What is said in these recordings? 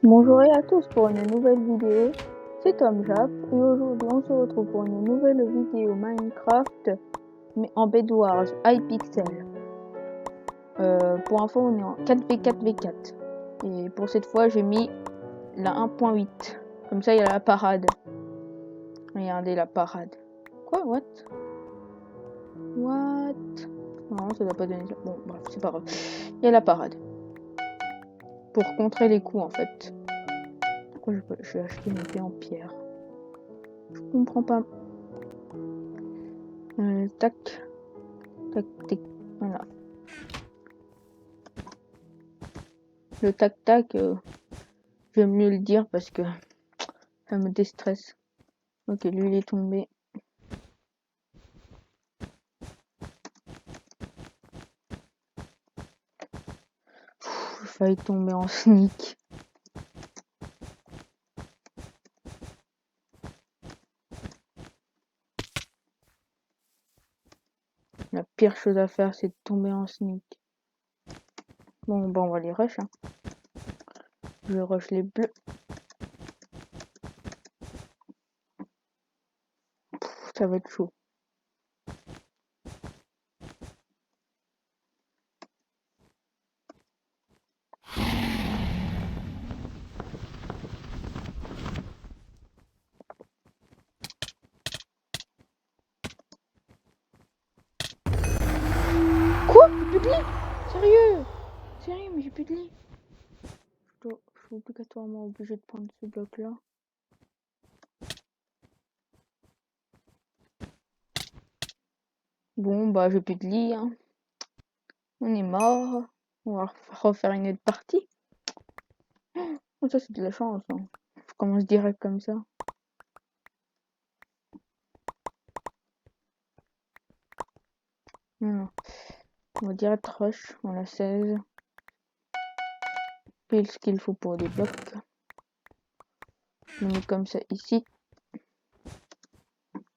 Bonjour à tous pour une nouvelle vidéo, c'est Tom Jap et aujourd'hui on se retrouve pour une nouvelle vidéo Minecraft mais en Bedwars iPixel. Pour info on est en 4v4v4 et pour cette fois j'ai mis la 1.8, comme ça il y a la parade. Regardez la parade. Quoi? What? Non, ça doit pas donner ça. Bon bref, c'est pas grave. Il y a la parade. Pour contrer les coups en fait. Pourquoi je vais acheter une épée en pierre? Je comprends pas. Tac. Tac, tac. Voilà. Le tac tac, j'aime mieux le dire parce que ça me déstresse. Ok, lui il est tombé. J'ai failli tomber en sneak. La pire chose à faire c'est de tomber en sneak. Bon, on va les rush. Hein. Je rush les bleus. Ça va être chaud. Quoi? J'ai plus de lit? Sérieux? Sérieux, mais j'ai plus de lit. Je suis obligatoirement obligé de prendre ce bloc là. Bon, bah j'ai plus de lit. Hein. On est mort. On va refaire une autre partie. Oh, ça c'est de la chance. Hein. Je commence direct comme ça. Non. On va direct rush. On a 16. Pile ce qu'il faut pour des blocs. Je le mets comme ça ici.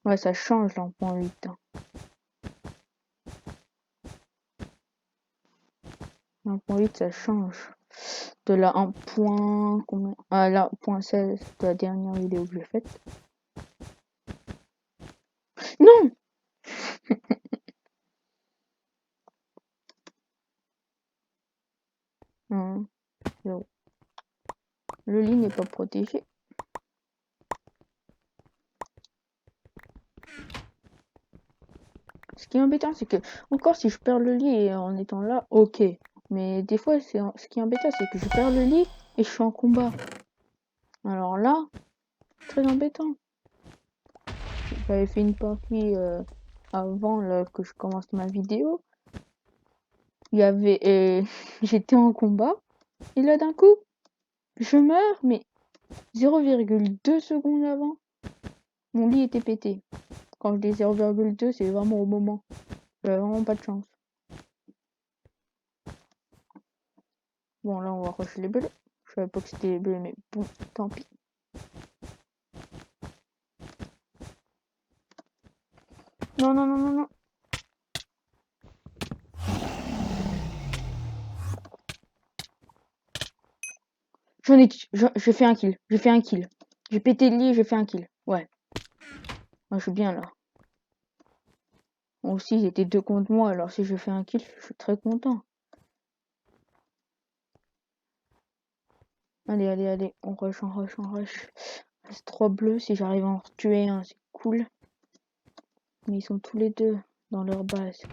Ouais, ça change là en point 8. Hein. En point 8, ça change. De la 1 point... Combien? Ah, la point 16 de la dernière vidéo que j'ai faite. Non! Zéro. Le lit n'est pas protégé. Ce qui est embêtant, c'est que, encore si je perds le lit en étant là, ok. Mais des fois, ce qui est embêtant, c'est que je perds le lit et je suis en combat. Alors là, très embêtant. J'avais fait une partie avant là, que je commence ma vidéo. Il y avait... J'étais en combat. Et là, d'un coup, je meurs, mais 0,2 secondes avant, mon lit était pété. Quand je dis 0,2, c'est vraiment au moment. J'avais vraiment pas de chance. Bon, là, on va rusher les bleus. Je savais pas que c'était les bleus, mais bon, tant pis. Non, non, non, non, non. J'ai fait un kill. J'ai fait un kill. J'ai pété le lit et j'ai fait un kill. Ouais. Moi, je suis bien là. Moi aussi, ils étaient deux contre moi, alors si je fais un kill, je suis très content. Allez, allez, allez. On rush, on rush, on rush. Il reste 3 bleus. Si j'arrive à en tuer un, c'est cool. Mais ils sont tous les deux dans leur base.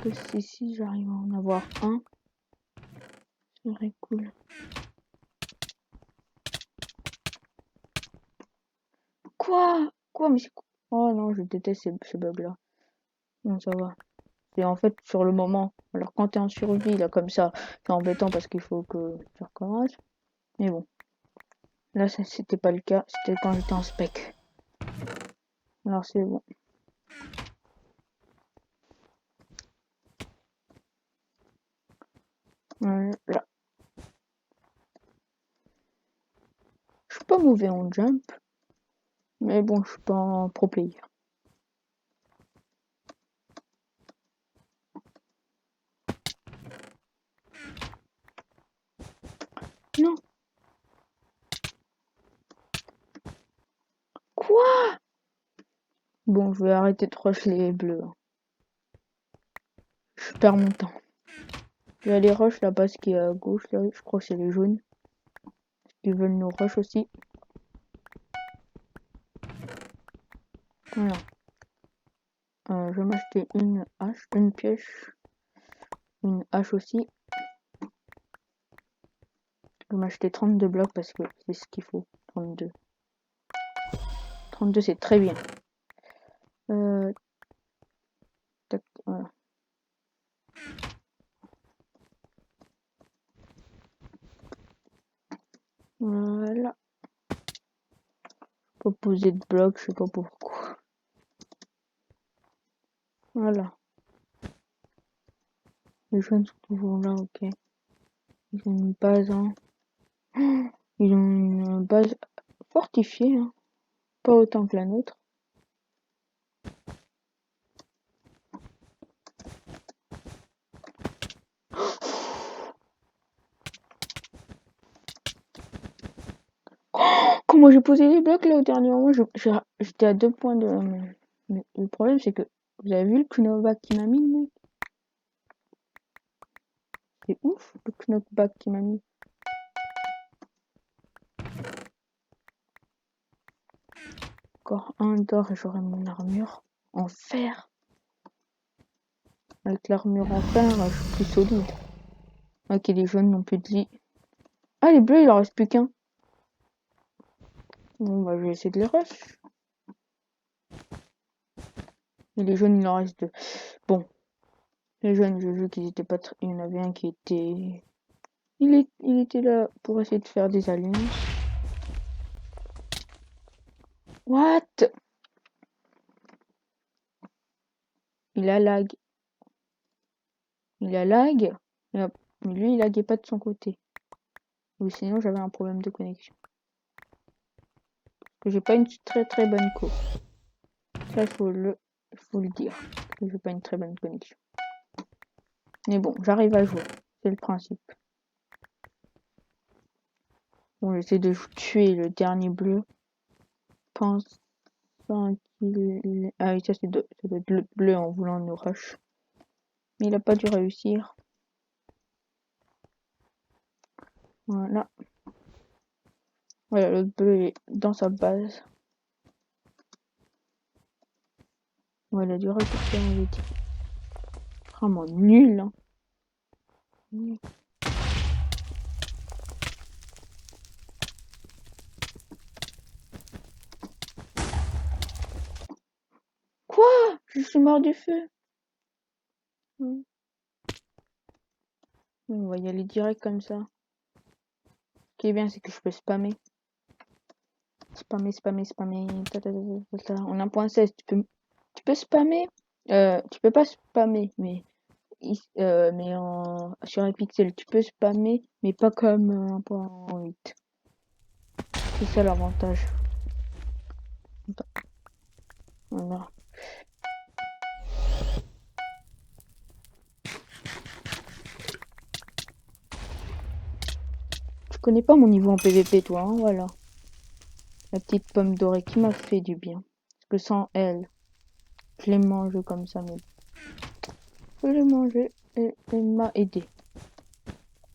Que si j'arrive à en avoir un, ce serait cool. Quoi? Mais c'est quoi? Oh non, je déteste ces bugs là. Non, ça va. Et en fait, sur le moment, alors quand t'es en survie, là, comme ça, c'est embêtant parce qu'il faut que tu recommences. Mais bon. Là, c'était pas le cas. C'était quand j'étais en spec. Alors c'est bon. Là. Je suis pas mauvais en jump. Mais bon, je suis pas un pro player. Non. Quoi? Bon, je vais arrêter de rush les bleus. Je perds mon temps. Il y a les rushs là-bas, ce qui est à gauche, là, je crois que c'est les jaunes. Ils veulent nous rush aussi. Voilà. Je vais m'acheter une hache, une pioche, une hache aussi. Je vais m'acheter 32 blocs parce que c'est ce qu'il faut. 32. 32 c'est très bien. Tac, voilà. Voilà. Pas poser de blocs, je sais pas pourquoi. Voilà. Les jeunes sont toujours là, ok. Ils ont une base, hein. Ils ont une base fortifiée, hein. Pas autant que la nôtre. Comment j'ai posé les blocs là au dernier moment, j'étais à 2 points de... Mais le problème c'est que vous avez vu le knockback qui m'a mis, mec? C'est ouf le knockback qui m'a mis. Encore un d'or et j'aurai mon armure en fer. Avec l'armure en fer, je suis plus solide. Ok, les jaunes n'ont plus de vie. Ah, les bleus, il en reste plus qu'un. Bon, bah, je vais essayer de les rush. Et les jaunes, il en reste deux. Bon. Les jaunes, je joue qu'ils étaient pas très... Il y en avait un qui était... Il était là pour essayer de faire des alliances. What? Il a lag. Il a lag. Mais lui, il laguait pas de son côté. Ou sinon, j'avais un problème de connexion. Que j'ai pas une très très bonne co. Ça, il faut le dire. Que j'ai pas une très bonne connexion. Mais bon, j'arrive à jouer. C'est le principe. Bon, j'essaie de tuer le dernier bleu. Pensant qu'il... Ah oui, ça doit être le bleu en voulant nous rush. Mais il a pas dû réussir. Voilà. Voilà, le bleu est dans sa base. Voilà, il a dû récupérer un outil. Vraiment nul, hein. Quoi? Je suis mort du feu. On va y aller direct comme ça. Ce qui est bien, c'est que je peux spammer. Spammer. On a un point 16. Tu peux spammer. Tu peux pas spammer, mais sur un pixel, tu peux spammer, mais pas comme 1.8. C'est ça l'avantage. Voilà. Tu connais pas mon niveau en PVP, toi, hein, voilà. La petite pomme dorée qui m'a fait du bien. Parce que sans elle, je l'ai mangée comme ça, mais je l'ai mangée et elle m'a aidé.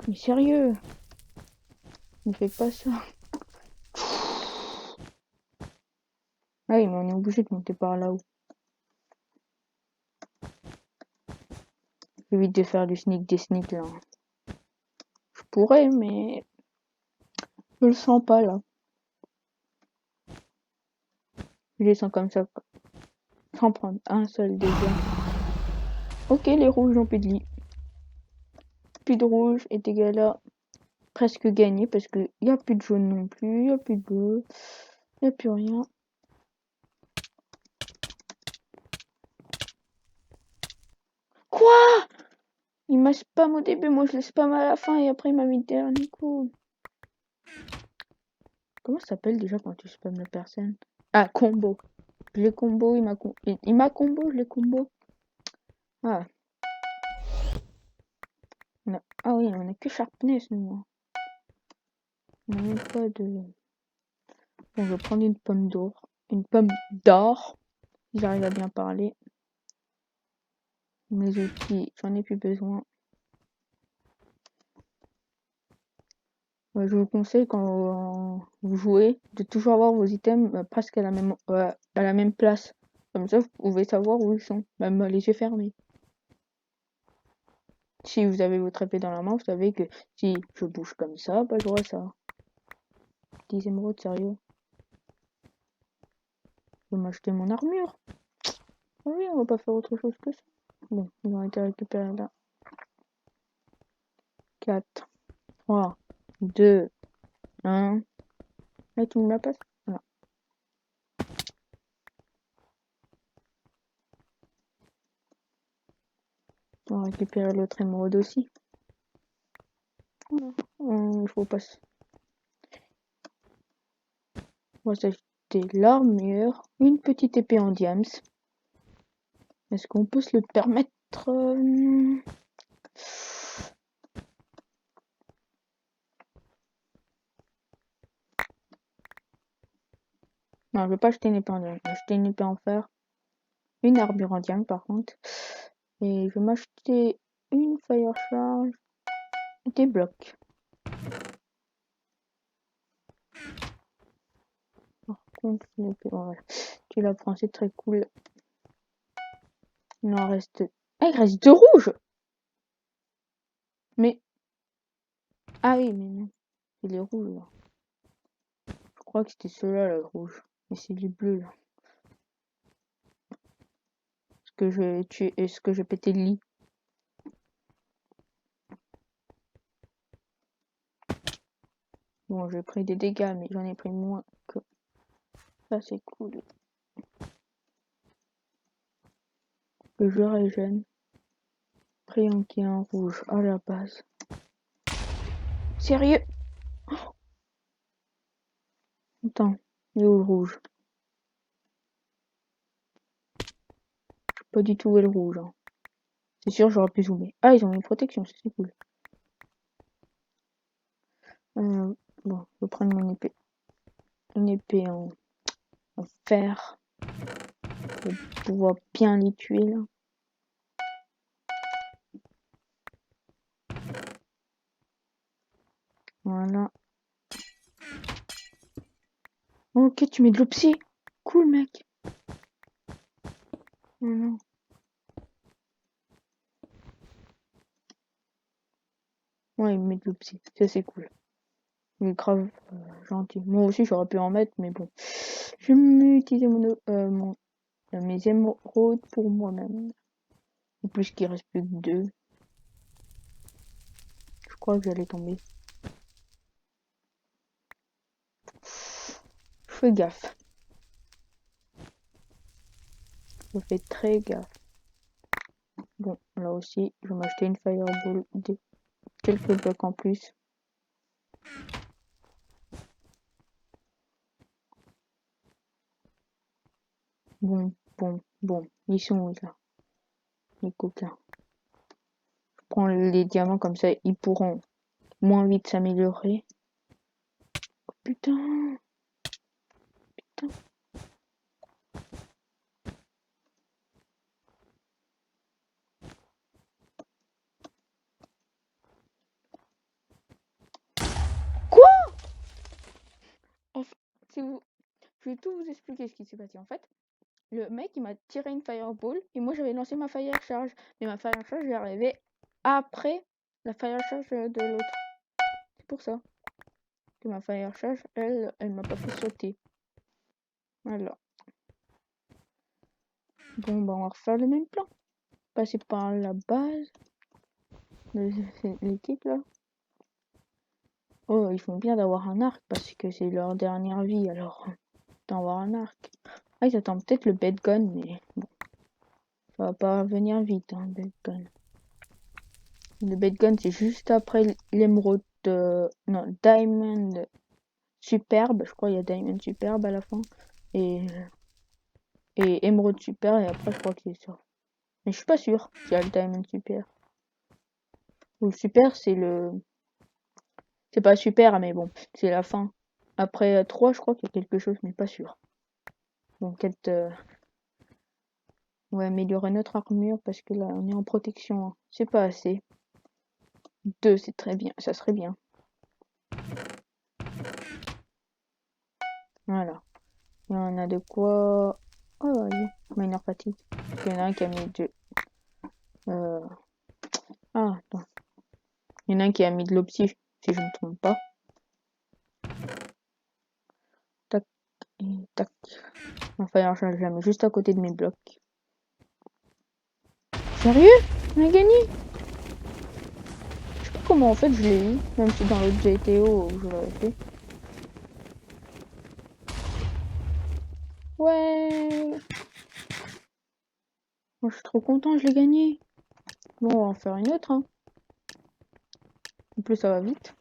Mais sérieux, ne fais pas ça. Ah oui, mais on est obligé de monter par là-haut. J'évite de faire du sneak des sneaks là. Je pourrais, mais je le sens pas là. Je les sens comme ça, sans prendre un seul dégât. Ok, les rouges n'ont plus de lit. Plus de rouge est égal à presque gagné parce qu'il n'y a plus de jaune non plus, il n'y a plus de bleu, il n'y a plus rien. Quoi? Il m'a spam au début, moi je le spam à la fin et après il m'a mis le dernier coup. Comment ça s'appelle déjà quand tu spams la personne? Ah, combo. Je l'ai combo, il m'a combo, je l'ai combo. Ah. Ah oui, on a que Sharpness nous. On n'a même pas de... Bon, je vais prendre une pomme d'or. Une pomme d'or. Si j'arrive à bien parler. Mes outils, j'en ai plus besoin. Ouais, je vous conseille quand vous jouez de toujours avoir vos items presque à la même place. Comme ça, vous pouvez savoir où ils sont, même les yeux fermés. Si vous avez votre épée dans la main, vous savez que si je bouge comme ça, bah j'aurai ça. 10 émeraudes, sérieux. Je vais m'acheter mon armure. Ah oui, on va pas faire autre chose que ça. Bon, ils ont été récupérés là. 4, 3, 2, 1. Là, tu me la passes? Voilà. On va récupérer l'autre émeraude aussi. Voilà. Il faut passer. On va s'acheter l'armure, une petite épée en diams. Est-ce qu'on peut se le permettre? Non, je vais pas acheter une épée en diams. Je vais acheter une épée en fer. Une armure en diams par contre. Et je vais m'acheter une fire charge. Des blocs. Par contre, l'épée, voilà. Tu la prends, c'est très cool. Il en reste... Ah, il reste 2 rouges! Mais... Ah oui, mais non. C'est les rouges, là. Je crois que c'était ceux-là, le rouge. Mais c'est les bleus, là. Est-ce que je pété le lit? Bon, j'ai pris des dégâts, mais j'en ai pris moins que... Ça, c'est cool. Que je régène. Crayon qui est en rouge à la base. Sérieux? Attends, il est où le rouge? Je sais pas du tout où est le rouge. Hein. C'est sûr, j'aurais pu zoomer. Ah, ils ont une protection, c'est cool. Bon, je vais prendre mon épée. Une épée en fer. Pour pouvoir bien les tuer, là. Voilà. Ok, tu mets de l'opsie. Cool, mec. Voilà. Ouais, il met de l'opsie. Ça, c'est cool. Il est grave gentil. Moi aussi, j'aurais pu en mettre, mais bon. Je vais utiliser mes émeraudes pour moi-même. En plus qu'il reste plus que 2. Je crois que j'allais tomber. Je fais gaffe. Je fais très gaffe. Bon, là aussi, je vais m'acheter une fireball de quelques blocs en plus. Bon. Ils sont où, là? Les coquins. Je prends les diamants comme ça, ils pourront moins vite s'améliorer. Oh, putain. Quoi? Enfin, je vais tout vous expliquer ce qui s'est passé. En fait, le mec, il m'a tiré une fireball et moi, j'avais lancé ma fire charge. Mais ma fire charge est arrivée après la fire charge de l'autre. C'est pour ça que ma fire charge, elle m'a pas fait sauter. Voilà. Bon, bah, on va refaire le même plan. Passer par la base. L'équipe, là. Oh, ils font bien d'avoir un arc parce que c'est leur dernière vie, alors d'avoir un arc. Ah, ils attendent peut-être le bed gun, mais bon. Ça va pas venir vite, hein, le bed gun. Le bed gun, c'est juste après l'émeraude... Non, Diamond Superbe. Je crois qu'il y a Diamond Superbe à la fin. Et Émeraude Super, et après, je crois que c'est ça. Mais je suis pas sûre qu'il y a le Diamond Super. Ou le Super, c'est le... C'est pas super, mais bon, c'est la fin. Après 3, je crois qu'il y a quelque chose, mais pas sûr. Donc, peut-être... ouais, améliorer notre armure, parce que là, on est en protection, hein. C'est pas assez. 2, c'est très bien. Ça serait bien. Voilà. Et on a de quoi... Oh, allez. Minor fatigue. Il y en a un qui a mis 2. Ah, attends. Il y en a un qui a mis de l'opti, si je ne me trompe pas. Tac, et tac. Enfin, alors, je la mets juste à côté de mes blocs. Sérieux? On a gagné? Je sais pas comment en fait je l'ai eu, même si dans l'autre GTO je l'avais fait. Ouais! Moi, je suis trop content, je l'ai gagné. Bon, on va en faire une autre, hein. En plus, ça va vite.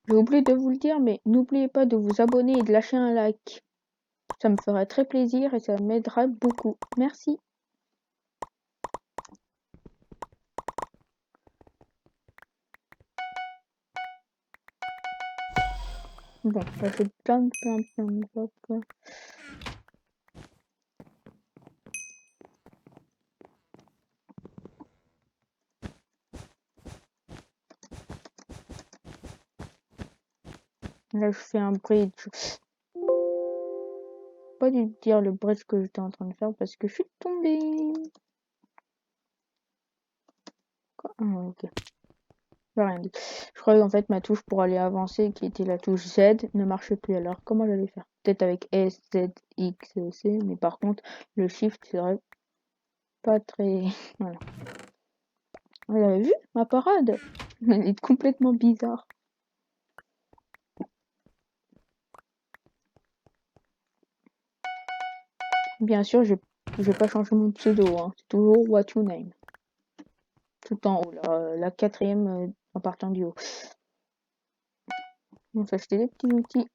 J'ai oublié de vous le dire, mais n'oubliez pas de vous abonner et de lâcher un like. Ça me ferait très plaisir et ça m'aidera beaucoup. Merci. Bon, ça fait plein de blocs. Là, je fais un bridge. Pas dû dire le bridge que j'étais en train de faire parce que je suis tombée. Quoi? Ah, ok. J'ai rien dit. Je croyais qu'en fait ma touche pour aller avancer, qui était la touche Z, ne marchait plus. Alors comment j'allais faire? Peut-être avec S, Z, X, C, mais par contre le shift serait pas très... Voilà. Vous avez vu ma parade? Elle est complètement bizarre. Bien sûr, je vais pas changer mon pseudo, hein. C'est toujours what you name. Tout en haut, la quatrième en partant du haut. On va acheter des petits outils.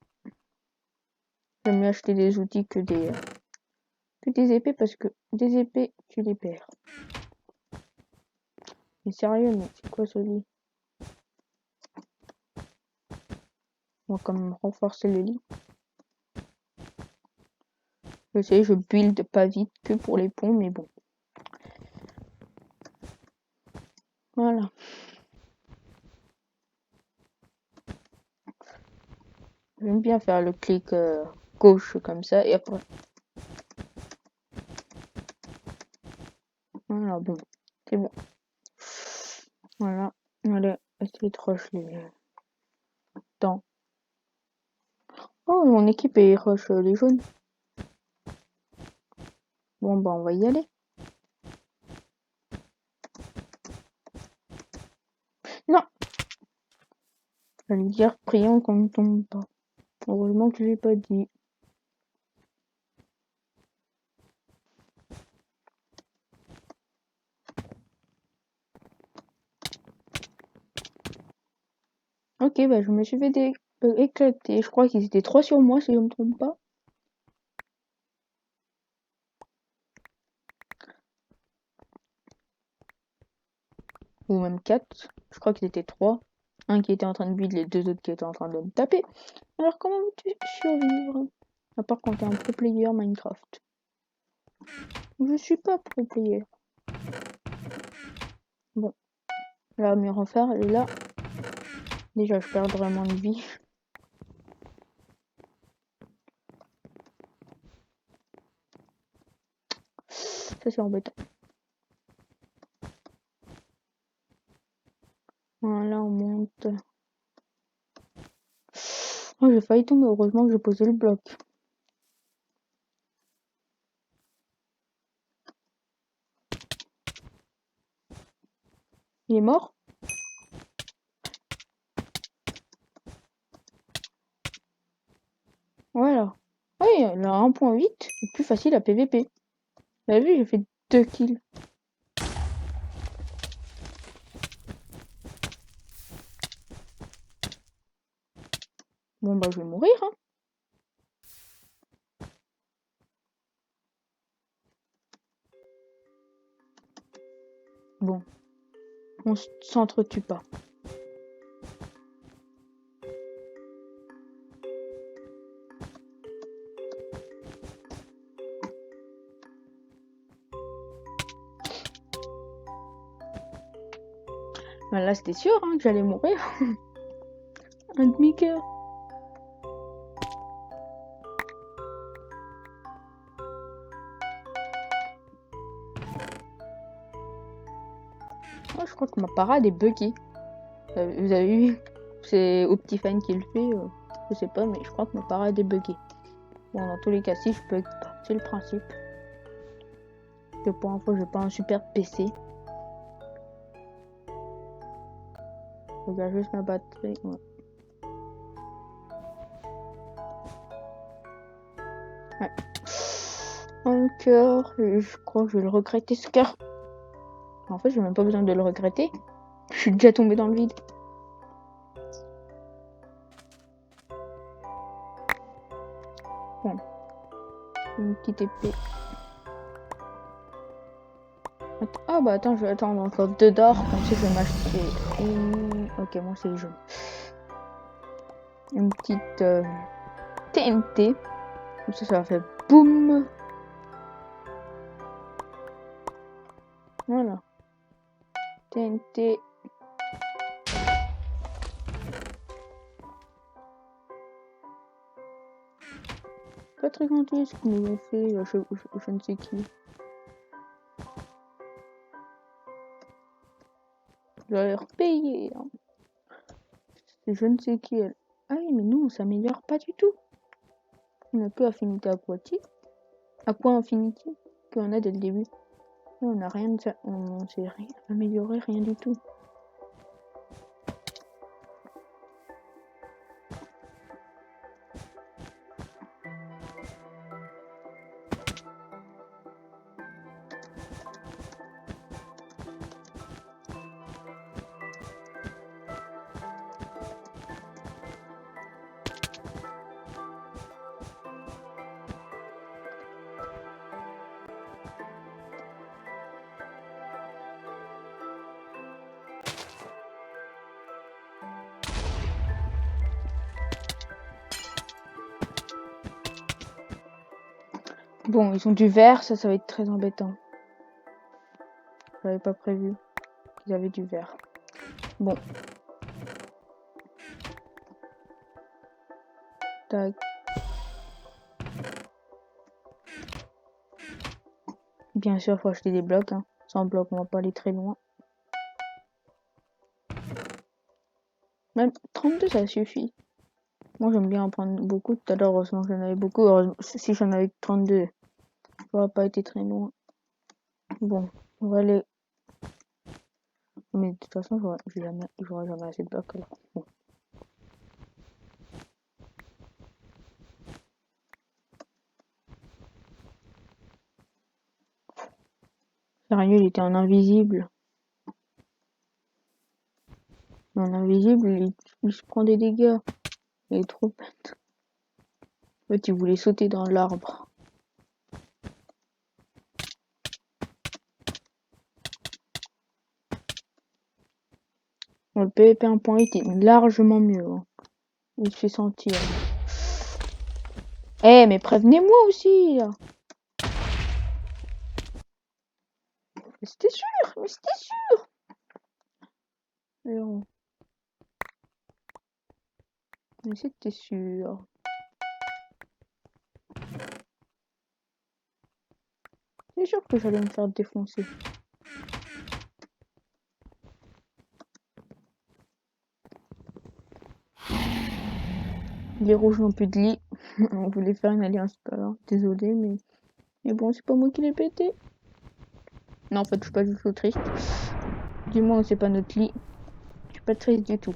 J'aime mieux acheter des outils que des épées parce que des épées, tu les perds. Mais sérieux, mais c'est quoi ce lit? On va quand même renforcer le lit. Je sais, je build pas vite que pour les ponts, mais bon. Voilà. J'aime bien faire le clic gauche comme ça et après. Voilà, bon. C'est bon. Voilà. Allez, essayer de rush les temps. Oh, mon équipe est rush les jaunes. Bon, bah, on va y aller. Non! J'allais dire, prions qu'on ne tombe pas. Heureusement que je l'ai pas dit. Ok, bah, je me suis fait éclater. Je crois qu'ils étaient 3 sur moi, si je me trompe pas. Ou même 4. Je crois qu'ils étaient 3. Un qui était en train de build, les 2 autres qui étaient en train de me taper. Alors comment veux-tu survivre? À part quand t'es un pro player Minecraft. Je suis pas pro player. Bon, la mur en fer, elle est là. Déjà, je perds vraiment de vie. Ça, c'est embêtant. Voilà, on monte. Oh, j'ai failli tomber. Heureusement que j'ai posé le bloc. Il est mort? Voilà. Oui, là, 1.8, c'est plus facile à PVP. Vous avez vu, j'ai fait 2 kills. Bon, bah, je vais mourir, hein. Bon, on s'entretue pas. Là, c'était sûr hein, que j'allais mourir. Un demi-cœur. Je crois que ma parade est buggée. Vous avez vu? C'est Optifine qui le fait. Je sais pas, mais je crois que ma parade est buggée. Bon, dans tous les cas, si je bug pas, c'est le principe. Que pour une fois, j'ai pas un super PC. Je regarde juste ma batterie. Ouais. Ouais. Un cœur. Je crois que je vais le regretter ce cœur. En fait, j'ai même pas besoin de le regretter. Je suis déjà tombée dans le vide. Bon. Une petite épée. Ah bah attends, je vais attendre encore 2 d'or. Comme ça, je vais m'acheter une... Ok, moi c'est jaune. Une petite TNT. Comme ça va faire boum. Voilà. TNT. Pas très gentil ce qu'ils nous ont fait, je ne sais qui. Je vais leur payer. Hein. C'est je ne sais qui elle. Ah oui, mais nous on s'améliore pas du tout. On a que affinité aquatique. Aqua Infinity qu'on a dès le début. On n'a rien de ça. On s'est rien amélioré, rien du tout. Bon, ils ont du vert, ça va être très embêtant. J'avais pas prévu qu'ils avaient du vert. Bon. Tac. Bien sûr, faut acheter des blocs. Hein. Sans blocs, on va pas aller très loin. Même 32, ça suffit. Moi, j'aime bien en prendre beaucoup. Tout à l'heure, heureusement que j'en avais beaucoup. Heureusement, si j'en avais 32, j'aurais pas été très loin. Bon, on va aller... Mais de toute façon, j'aurais jamais assez de blocs. Alors. Bon. Sérieux, il était en invisible. En invisible, il se prend des dégâts. Il est trop bête. En fait, il voulait sauter dans l'arbre. Bon, le PvP 1.8 est largement mieux. Hein. Il se fait sentir. Eh, mais prévenez-moi aussi, là. Mais c'était sûr, mais c'était sûr. Alors, mais c'était sûr. C'est sûr que j'allais me faire défoncer. Les rouges n'ont plus de lit. On voulait faire une alliance tout à l'heure. Désolé, mais bon, c'est pas moi qui l'ai pété. Non, en fait, je suis pas du tout triste. Du moins, c'est pas notre lit. Je suis pas triste du tout.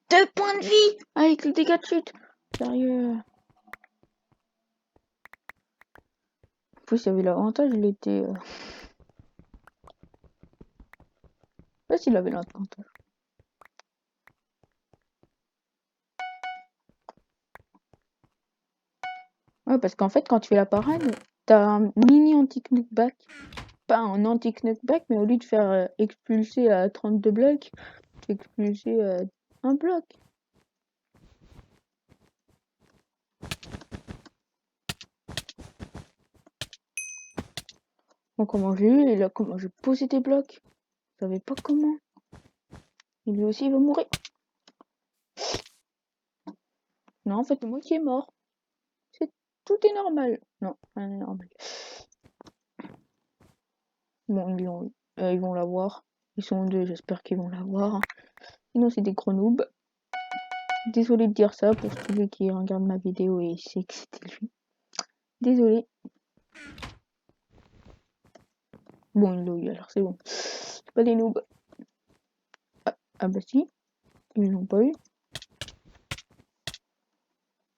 Deux points de vie avec le dégât de chute. Sérieux. En plus, il y avait l'avantage, il était... Je sais pas s'il avait l'avantage. Ouais, parce qu'en fait, quand tu fais la parade, t'as un mini anti-knockback. pas un anti-knockback, mais au lieu de faire expulser à 32 blocs, expulser un bloc. Bon, comment j'ai eu, et là, comment j'ai posé des blocs. Je savais pas comment. Et lui aussi, il va mourir. Non, en fait, c'est moi qui est mort. Tout est normal. Non, rien n'est normal. Bon, ils vont l'avoir. Ils sont deux, j'espère qu'ils vont l'avoir. Sinon, c'est des gros noobs. Désolé de dire ça pour celui qui regarde ma vidéo et sait que c'était lui. Désolé. Bon, ils l'ont eu, alors c'est bon. C'est pas des noobs. Ah bah si, ils l'ont pas eu.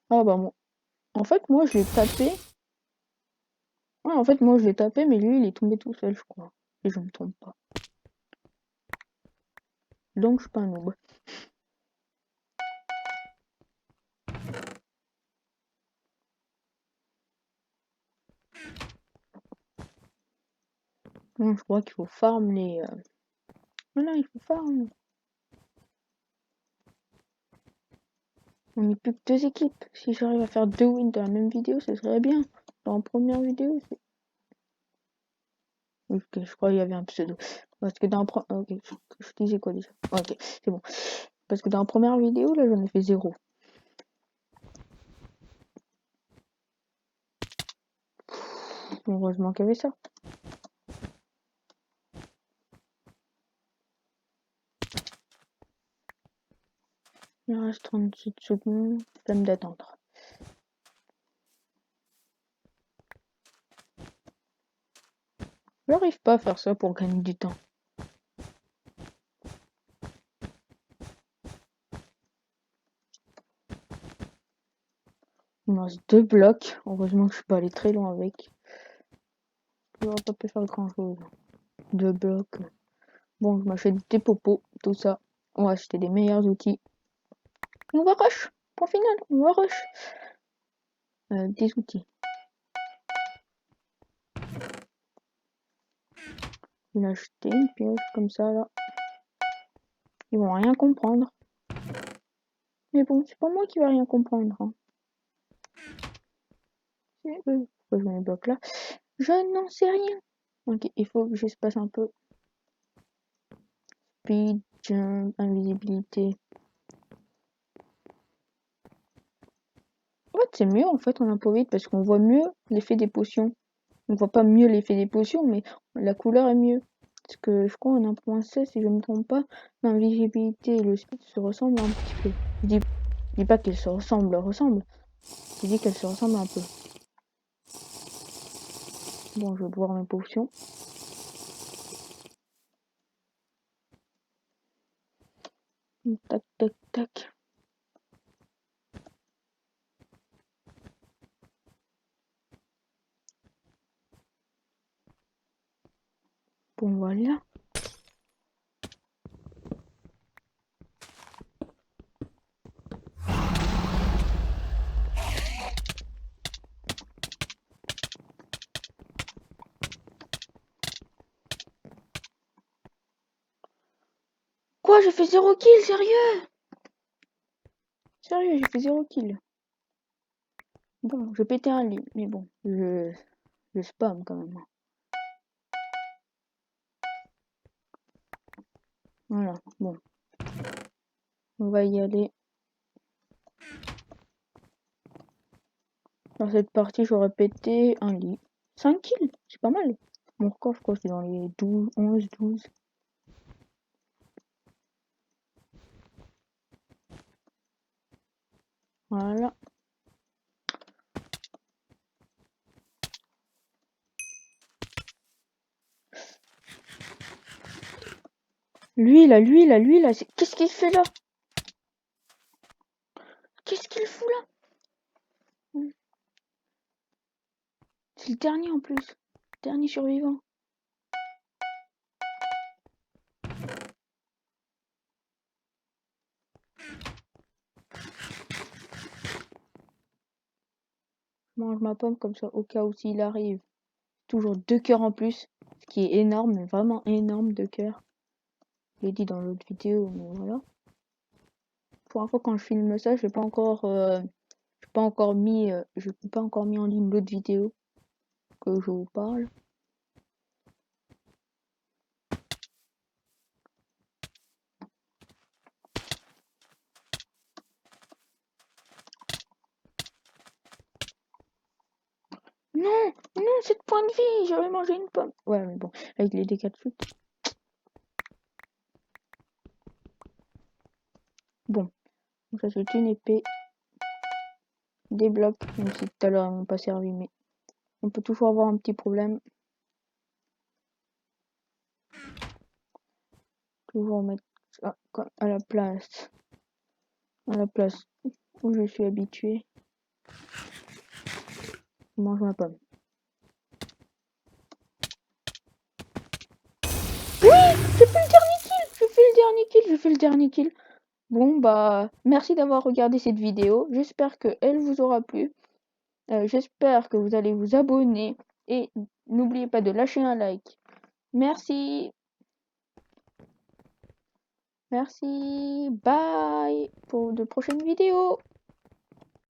Ah bah bon. En fait, moi, je l'ai tapé. Ouais, en fait, moi, je l'ai tapé, mais lui, il est tombé tout seul, je crois. Et je me trompe pas. Donc, je suis pas un noob. Non, je crois qu'il faut farm les... Voilà, il faut farm. On n'est plus que 2 équipes. Si j'arrive à faire 2 wins dans la même vidéo, ce serait bien. Dans la première vidéo, c'est... Ok, je crois qu'il y avait un pseudo. Parce que dans la ok, je disais quoi déjà? Ok, c'est bon. Parce que dans la première vidéo, là, j'en ai fait 0. Heureusement qu'il y avait ça. Il reste 37 secondes. Flemme d'attendre. J'arrive pas à faire ça pour gagner du temps. Il me reste 2 blocs. Heureusement que je suis pas allé très loin avec. J'aurais pas pu faire grand chose. 2 blocs. Bon, je m'achète des popos, tout ça. On va acheter des meilleurs outils. Et on va rush. Point final, on va rush. Des outils. Il a acheté une pioche comme ça là. Ils vont rien comprendre. Mais bon, c'est pas moi qui vais rien comprendre. Hein. C'est eux. Pourquoi je mets les blocs là? Je n'en sais rien. Ok, il faut que j'espace un peu. Speed, jump, invisibilité. En fait, c'est mieux en fait en impôt vite parce qu'on voit mieux l'effet des potions. On voit pas mieux l'effet des potions, mais la couleur est mieux. Parce que je crois en 1.16, si je me trompe pas, l'invisibilité et le speed se ressemblent un petit peu. Je dis pas qu'elles se ressemblent. Je dis qu'elles se ressemblent un peu. Bon, je vais boire mes potions. Tac, tac, tac. Bon, voilà. Quoi, j'ai fait 0 kill, sérieux? Sérieux, j'ai fait 0 kill. Bon, je pétais un lit, mais bon, je spam quand même. Voilà, bon. On va y aller. Dans cette partie, j'aurais pété un lit. 5 kills, c'est pas mal. Mon record, je crois que c'est dans les 12, 11, 12. Voilà. Lui là, qu'est-ce qu'il fait là? Qu'est-ce qu'il fout là? C'est le dernier en plus. Dernier survivant. Je mange ma pomme comme ça au cas où s'il arrive. Toujours 2 cœurs en plus. qui est énorme, mais vraiment énorme de cœur. Je l'ai dit dans l'autre vidéo, mais voilà. Pour une fois, quand je filme ça, j'ai pas encore mis en ligne l'autre vidéo que je vous parle. Non, non, 7 points de vie, j'avais mangé une pomme. Ouais, mais bon, avec les dégâts de chute. Bon, donc ça c'est une épée. Des blocs, même si tout à l'heure ils m'ont pas servi, mais on peut toujours avoir un petit problème. Toujours mettre ça à la place où je suis habitué. Je mange ma pomme. Oui, j'ai fait le dernier kill. Bon bah, merci d'avoir regardé cette vidéo. J'espère qu'elle vous aura plu. J'espère que vous allez vous abonner et n'oubliez pas de lâcher un like. Merci. Merci. Bye pour de prochaines vidéos.